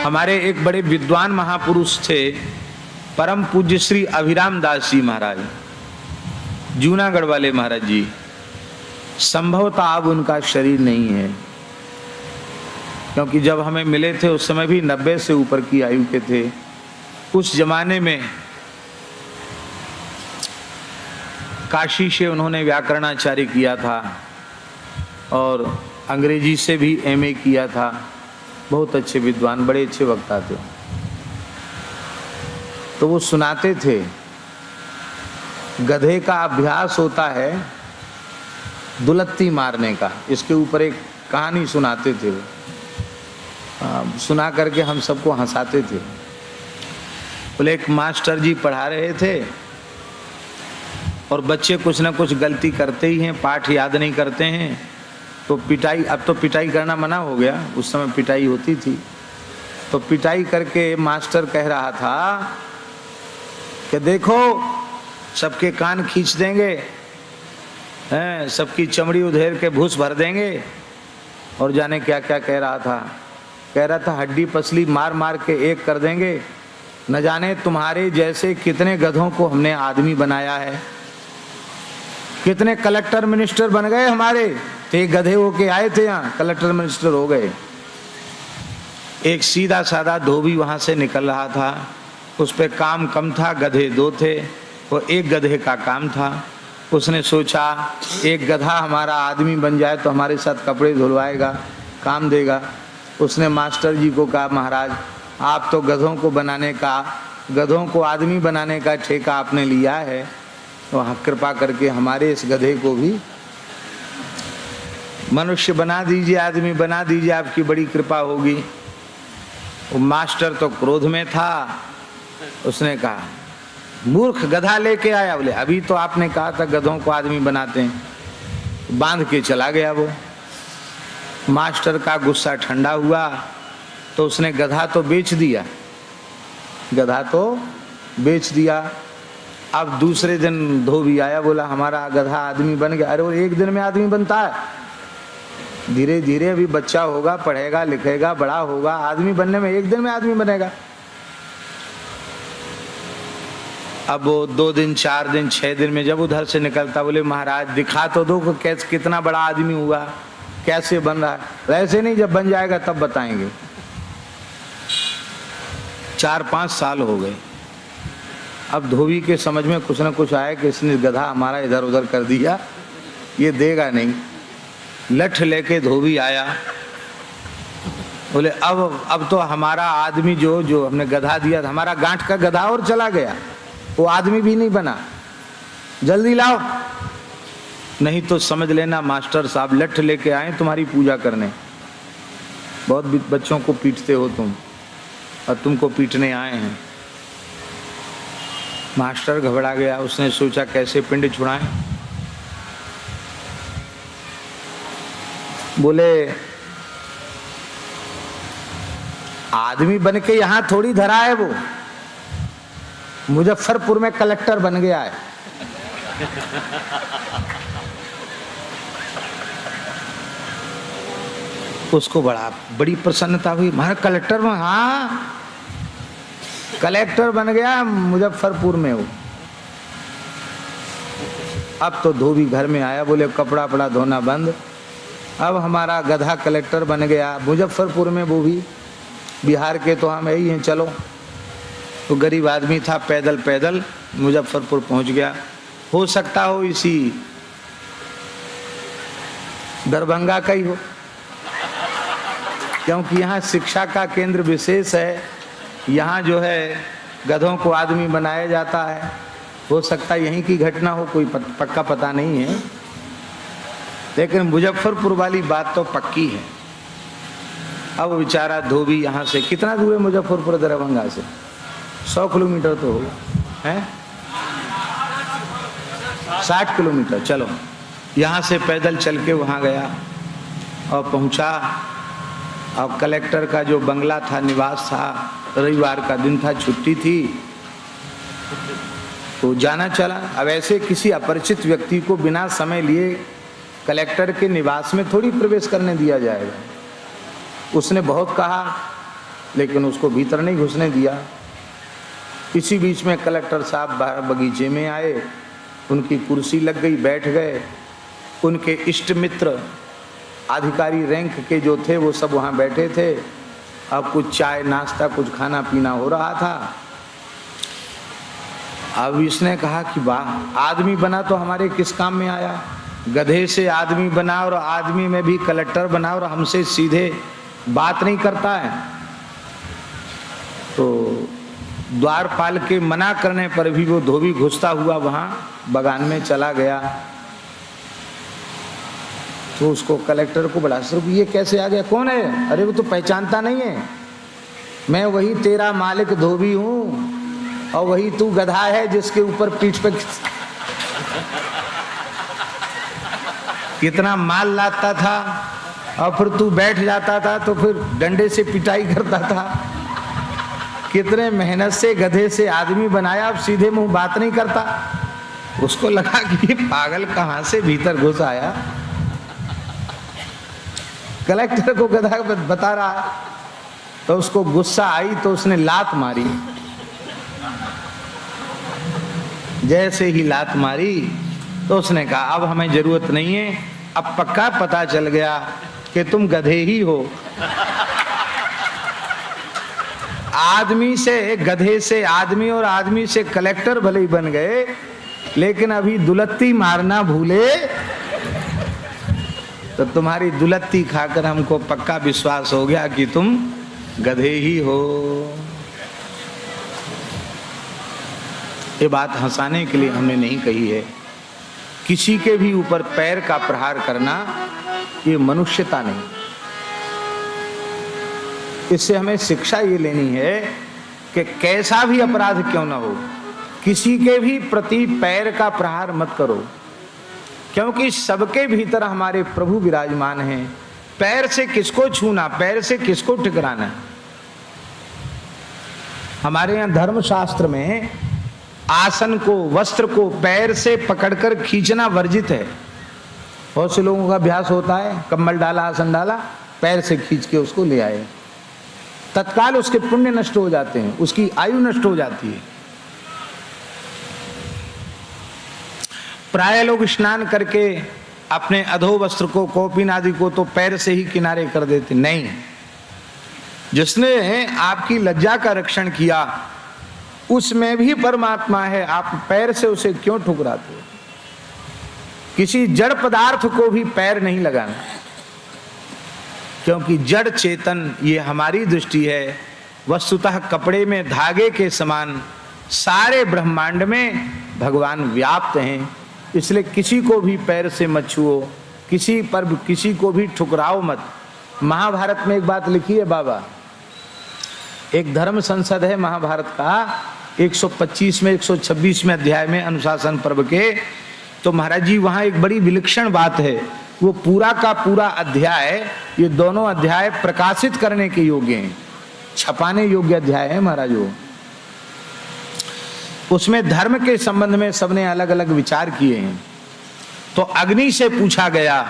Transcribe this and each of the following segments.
हमारे एक बड़े विद्वान महापुरुष थे, परम पूज्य श्री अभिराम दास जी महाराज, जूनागढ़ वाले महाराज जी। संभवतः अब उनका शरीर नहीं है, क्योंकि जब हमें मिले थे उस समय भी 90 से ऊपर की आयु के थे। उस जमाने में काशी से उन्होंने व्याकरणाचार्य किया था और अंग्रेजी से भी एमए किया था। बहुत अच्छे विद्वान, बड़े अच्छे वक्ता थे। तो वो सुनाते थे, गधे का अभ्यास होता है दुलत्ती मारने का। इसके ऊपर एक कहानी सुनाते थे वो, सुना करके हम सबको हंसाते थे। बोले एक मास्टर जी पढ़ा रहे थे और बच्चे कुछ ना कुछ गलती करते ही हैं, पाठ याद नहीं करते हैं, तो पिटाई, अब तो पिटाई करना मना हो गया, उस समय पिटाई होती थी। तो पिटाई करके मास्टर कह रहा था कि देखो सबके कान खींच देंगे, हैं, सबकी चमड़ी उधेड़ के भूस भर देंगे, और जाने क्या क्या कह रहा था हड्डी पसली मार मार के एक कर देंगे। न जाने तुम्हारे जैसे कितने गधों को हमने आदमी बनाया है, कितने कलेक्टर मिनिस्टर बन गए हमारे, तो एक गधे होके आए थे यहाँ, कलेक्टर मिनिस्टर हो गए। एक सीधा साधा धोबी वहां से निकल रहा था, उस पे काम कम था, गधे 2 थे, वो एक गधे का काम था। उसने सोचा एक गधा हमारा आदमी बन जाए तो हमारे साथ कपड़े धुलवाएगा, काम देगा। उसने मास्टर जी को कहा, महाराज आप तो गधों को आदमी बनाने का ठेका आपने लिया है, तो कृपा करके हमारे इस गधे को भी मनुष्य बना दीजिए, आदमी बना दीजिए, आपकी बड़ी कृपा होगी। वो मास्टर तो क्रोध में था, उसने कहा मूर्ख, गधा लेके आया। बोले अभी तो आपने कहा था गधों को आदमी बनाते हैं। बांध के चला गया वो। मास्टर का गुस्सा ठंडा हुआ तो उसने गधा तो बेच दिया। अब दूसरे दिन धोबी आया, बोला हमारा गधा आदमी बन गया। अरे वो एक दिन में आदमी बनता है, धीरे धीरे अभी बच्चा होगा, पढ़ेगा लिखेगा, बड़ा होगा, आदमी बनने में एक दिन में आदमी बनेगा। अब वो 2 दिन 4 दिन 6 दिन में जब उधर से निकलता, बोले महाराज दिखा तो दो कैसे, कितना बड़ा आदमी हुआ, कैसे बन रहा है। वैसे नहीं, जब बन जाएगा तब बताएंगे। 4-5 साल हो गए। अब धोबी के समझ में कुछ ना कुछ आया कि इसने गधा हमारा इधर उधर कर दिया, ये देगा नहीं। लठ लेके धोबी आया, बोले अब तो हमारा आदमी जो हमने गधा दिया था, हमारा गांठ का गधा और चला गया, वो आदमी भी नहीं बना, जल्दी लाओ, नहीं तो समझ लेना मास्टर साहब लठ लेके आए तुम्हारी पूजा करने। बहुत बच्चों को पीटते हो तुम, और तुमको पीटने आए हैं। मास्टर घबरा गया, उसने सोचा कैसे पिंड छुड़ाएं। बोले आदमी बन के यहां थोड़ी धरा है, वो मुजफ्फरपुर में कलेक्टर बन गया है। उसको बड़ी प्रसन्नता हुई, महाराज कलेक्टर में, हाँ कलेक्टर बन गया मुजफ्फरपुर में वो। अब तो धोबी घर में आया, बोले कपड़ा पड़ा धोना बंद, अब हमारा गधा कलेक्टर बन गया मुजफ्फरपुर में, वो भी बिहार के तो हम यही हैं, चलो। तो गरीब आदमी था, पैदल पैदल मुजफ्फरपुर पहुंच गया। हो सकता हो इसी दरभंगा का ही हो, क्योंकि यहाँ शिक्षा का केंद्र विशेष है, यहाँ जो है गधों को आदमी बनाया जाता है। हो सकता यहीं की घटना हो, कोई पक्का पता नहीं है, लेकिन मुजफ्फरपुर वाली बात तो पक्की है। अब बेचारा धोबी यहाँ से कितना दूर है मुजफ्फरपुर दरभंगा से? 100 किलोमीटर तो होगा, है 60 किलोमीटर। चलो यहाँ से पैदल चल के वहाँ गया और पहुँचा। अब कलेक्टर का जो बंगला था, निवास था, रविवार का दिन था, छुट्टी थी, तो जाना चला। अब ऐसे किसी अपरिचित व्यक्ति को बिना समय लिए कलेक्टर के निवास में थोड़ी प्रवेश करने दिया जाएगा। उसने बहुत कहा, लेकिन उसको भीतर नहीं घुसने दिया। इसी बीच में कलेक्टर साहब बाहर बगीचे में आए, उनकी कुर्सी लग गई, बैठ गए। उनके इष्ट मित्र अधिकारी रैंक के जो थे वो सब वहाँ बैठे थे। अब कुछ चाय नाश्ता कुछ खाना पीना हो रहा था। अब इसने कहा कि वाह, आदमी बना तो हमारे किस काम में आया, गधे से आदमी बना और आदमी में भी कलेक्टर बना और हमसे सीधे बात नहीं करता है। तो द्वारपाल के मना करने पर भी वो धोबी घुसता हुआ वहाँ बगान में चला गया। तो उसको कलेक्टर को बड़ा आश्चर्य, ये कैसे आ गया, कौन है? अरे वो तो पहचानता नहीं है, मैं वही तेरा मालिक धोबी हूँ और वही तू गधा है जिसके ऊपर पीठ पे कितना माल लाता था और फिर तू बैठ जाता था तो फिर डंडे से पिटाई करता था। कितने मेहनत से गधे से आदमी बनाया, अब सीधे मुंह बात नहीं करता। उसको लगा कि ये पागल कहाँ से भीतर घुस आया। कलेक्टर को गधा बता रहा तो उसको गुस्सा आई तो उसने लात मारी। जैसे ही लात मारी तो उसने कहा अब हमें जरूरत नहीं है, अब पक्का पता चल गया कि तुम गधे ही हो। आदमी से गधे से आदमी और आदमी से कलेक्टर भले ही बन गए, लेकिन अभी दुलत्ती मारना भूले। तो तुम्हारी दुलत्ती खाकर हमको पक्का विश्वास हो गया कि तुम गधे ही हो। ये बात हंसाने के लिए हमने नहीं कही है। किसी के भी ऊपर पैर का प्रहार करना ये मनुष्यता नहीं। इससे हमें शिक्षा ये लेनी है कि कैसा भी अपराध क्यों ना हो, किसी के भी प्रति पैर का प्रहार मत करो, क्योंकि सबके भीतर हमारे प्रभु विराजमान हैं। पैर से किसको छूना, पैर से किसको ठुकराना। हमारे यहाँ धर्मशास्त्र में आसन को, वस्त्र को पैर से पकड़कर खींचना वर्जित है। बहुत से लोगों का अभ्यास होता है, कंबल डाला, आसन डाला, पैर से खींच के उसको ले आए। तत्काल उसके पुण्य नष्ट हो जाते हैं, उसकी आयु नष्ट हो जाती है। प्राय लोग स्नान करके अपने अधो वस्त्र को, कौपीन आदि को तो पैर से ही किनारे कर देते। नहीं, जिसने आपकी लज्जा का रक्षण किया उसमें भी परमात्मा है, आप पैर से उसे क्यों ठुकराते हो। किसी जड़ पदार्थ को भी पैर नहीं लगाना, क्योंकि जड़ चेतन ये हमारी दृष्टि है। वस्तुतः कपड़े में धागे के समान सारे ब्रह्मांड में भगवान व्याप्त हैं। इसलिए किसी को भी पैर से मत छुओ, किसी पर किसी को भी ठुकराओ मत। महाभारत में एक बात लिखी है बाबा, एक धर्म संसद है महाभारत का, 125 में 126 में अध्याय में अनुशासन पर्व के। तो महाराज जी वहाँ एक बड़ी विलक्षण बात है, वो पूरा का पूरा अध्याय, ये दोनों अध्याय प्रकाशित करने के योग्य हैं, छपाने योग्य अध्याय है महाराज। वो उसमें धर्म के संबंध में सबने अलग अलग विचार किए हैं। तो अग्नि से पूछा गया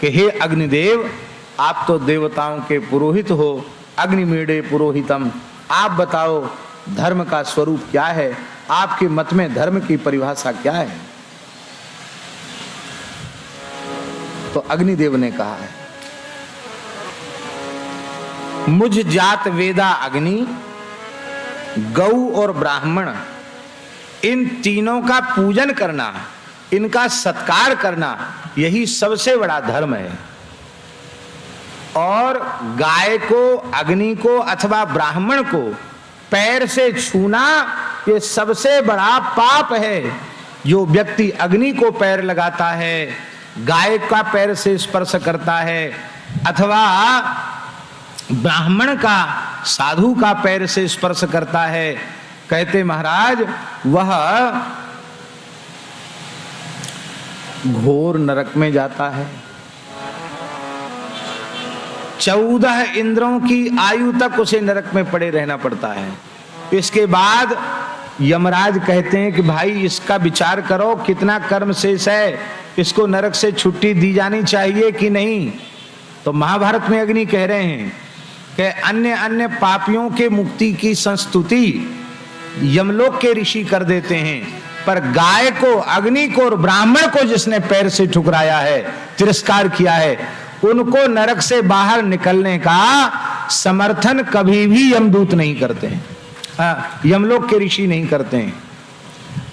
कि हे अग्निदेव, आप तो देवताओं के पुरोहित हो, अग्निमीडे पुरोहितम, आप बताओ धर्म का स्वरूप क्या है, आपके मत में धर्म की परिभाषा क्या है। तो अग्निदेव ने कहा है, मुझ जात वेदा अग्नि, गौ और ब्राह्मण, इन तीनों का पूजन करना, इनका सत्कार करना, यही सबसे बड़ा धर्म है। और गाय को, अग्नि को अथवा ब्राह्मण को पैर से छूना ये सबसे बड़ा पाप है। जो व्यक्ति अग्नि को पैर लगाता है, गाय का पैर से स्पर्श करता है अथवा ब्राह्मण का, साधु का पैर से स्पर्श करता है, कहते महाराज वह घोर नरक में जाता है। 14 इंद्रों की आयु तक उसे नरक में पड़े रहना पड़ता है। इसके बाद यमराज कहते हैं कि भाई इसका विचार करो, कितना कर्म शेष है, इसको नरक से छुट्टी दी जानी चाहिए कि नहीं। तो महाभारत में अग्नि कह रहे हैं कि अन्य अन्य पापियों के मुक्ति की संस्तुति यमलोक के ऋषि कर देते हैं, पर गाय को, अग्नि को और ब्राह्मण को जिसने पैर से ठुकराया है, तिरस्कार किया है, उनको नरक से बाहर निकलने का समर्थन कभी भी यमदूत नहीं करते हैं, यमलोक के ऋषि नहीं करते हैं।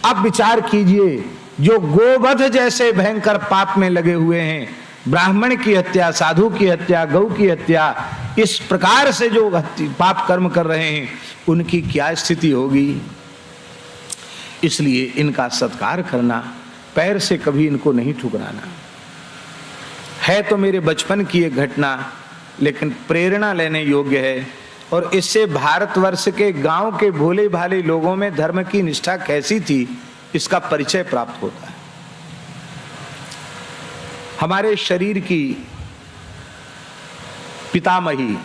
अब विचार कीजिए, जो गोवध जैसे भयंकर पाप में लगे हुए हैं, ब्राह्मण की हत्या, साधु की हत्या, गौ की हत्या, इस प्रकार से जो पाप कर्म कर रहे हैं, उनकी क्या स्थिति होगी। इसलिए इनका सत्कार करना, पैर से कभी इनको नहीं ठुकराना। है तो मेरे बचपन की एक घटना, लेकिन प्रेरणा लेने योग्य है, और इससे भारतवर्ष के गांव के भोले भाले लोगों में धर्म की निष्ठा कैसी थी, इसका परिचय प्राप्त होता है। हमारे शरीर की पितामही,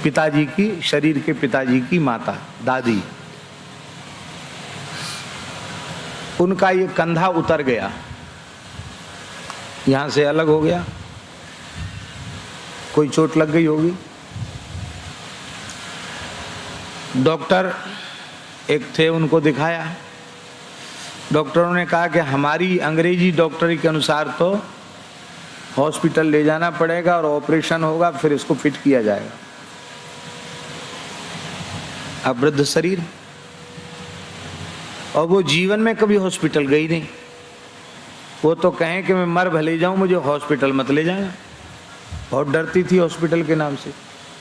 पिताजी की, शरीर के पिताजी की माता, दादी, उनका ये कंधा उतर गया, यहां से अलग हो गया, कोई चोट लग गई होगी। डॉक्टर एक थे, उनको दिखाया, डॉक्टरों ने कहा कि हमारी अंग्रेजी डॉक्टरी के अनुसार तो हॉस्पिटल ले जाना पड़ेगा और ऑपरेशन होगा, फिर इसको फिट किया जाएगा। अब वृद्ध शरीर, और वो जीवन में कभी हॉस्पिटल गई नहीं। वो तो कहें कि मैं मर भले जाऊं, मुझे हॉस्पिटल मत ले जाना। बहुत डरती थी हॉस्पिटल के नाम से।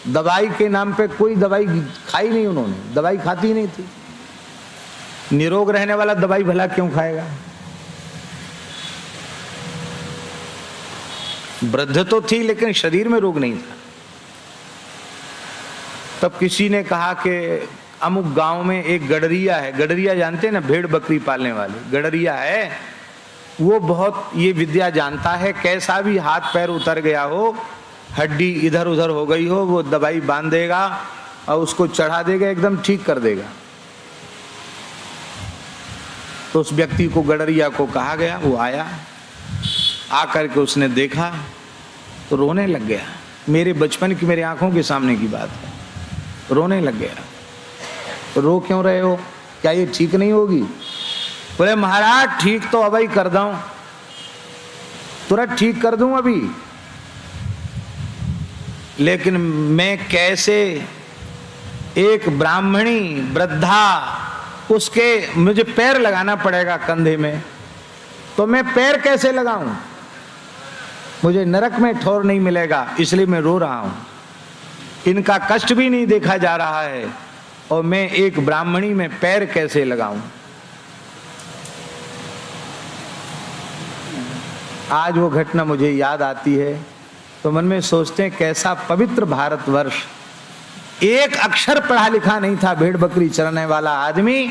दवाई के नाम पे कोई दवाई खाई नहीं उन्होंने, दवाई खाती नहीं थी। निरोग रहने वाला दवाई भला क्यों खाएगा। वृद्ध तो थी लेकिन शरीर में रोग नहीं था। तब किसी ने कहा कि अमुक गांव में एक गडरिया है, गडरिया जानते हैं ना, भेड़ बकरी पालने वाले, गडरिया है, वो बहुत ये विद्या जानता है, कैसा भी हाथ पैर उतर गया हो, हड्डी इधर उधर हो गई हो, वो दवाई बांध देगा और उसको चढ़ा देगा, एकदम ठीक कर देगा। तो उस व्यक्ति को, गडरिया को कहा गया, वो आया, आकर के उसने देखा तो रोने लग गया। मेरे बचपन की, मेरी आंखों के सामने की बात है, रोने लग गया। तो रो क्यों रहे हो, क्या ये ठीक नहीं होगी। बोले महाराज ठीक तो अभी कर दूं, तुरंत ठीक कर दूं अभी, लेकिन मैं कैसे, एक ब्राह्मणी वृद्धा, उसके मुझे पैर लगाना पड़ेगा कंधे में, तो मैं पैर कैसे लगाऊं, मुझे नरक में ठौर नहीं मिलेगा, इसलिए मैं रो रहा हूं। इनका कष्ट भी नहीं देखा जा रहा है और मैं एक ब्राह्मणी में पैर कैसे लगाऊं। आज वो घटना मुझे याद आती है तो मन में सोचते हैं कैसा पवित्र भारतवर्ष। एक अक्षर पढ़ा लिखा नहीं था, भेड़ बकरी चराने वाला आदमी,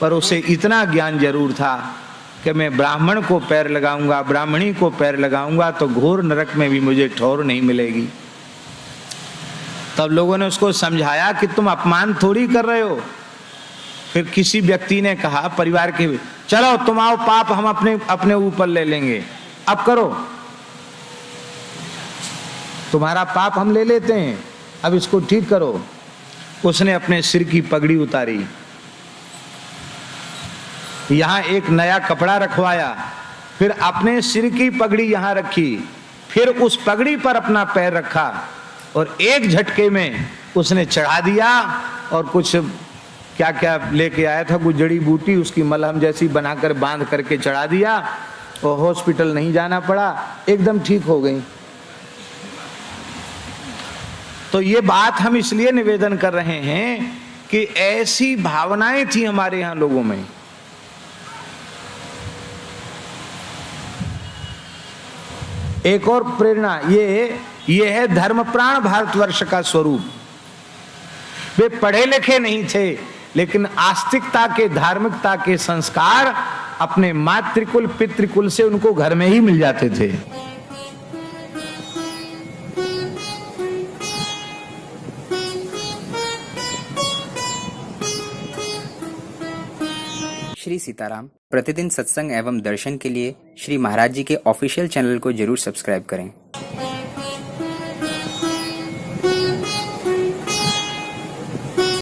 पर उसे इतना ज्ञान जरूर था कि मैं ब्राह्मण को पैर लगाऊंगा, ब्राह्मणी को पैर लगाऊंगा तो घोर नरक में भी मुझे ठौर नहीं मिलेगी। तब लोगों ने उसको समझाया कि तुम अपमान थोड़ी कर रहे हो। फिर किसी व्यक्ति ने कहा परिवार के, चलो तुम आओ, पाप हम अपने ऊपर ले लेंगे, अब करो, तुम्हारा पाप हम ले लेते हैं, अब इसको ठीक करो। उसने अपने सिर की पगड़ी उतारी, यहां एक नया कपड़ा रखवाया, फिर अपने सिर की पगड़ी यहां रखी, फिर उस पगड़ी पर अपना पैर रखा और एक झटके में उसने चढ़ा दिया। और कुछ क्या क्या लेके आया था, कुछ जड़ी बूटी, उसकी मलहम जैसी बनाकर बांध करके चढ़ा दिया और हॉस्पिटल नहीं जाना पड़ा, एकदम ठीक हो गई। तो ये बात हम इसलिए निवेदन कर रहे हैं कि ऐसी भावनाएं थी हमारे यहां लोगों में। एक और प्रेरणा ये है धर्मप्राण भारतवर्ष का स्वरूप। वे पढ़े लिखे नहीं थे, लेकिन आस्तिकता के, धार्मिकता के संस्कार अपने मातृकुल पितृकुल से उनको घर में ही मिल जाते थे। श्री सीताराम। प्रतिदिन सत्संग एवं दर्शन के लिए श्री महाराज जी के ऑफिशियल चैनल को जरूर सब्सक्राइब करें।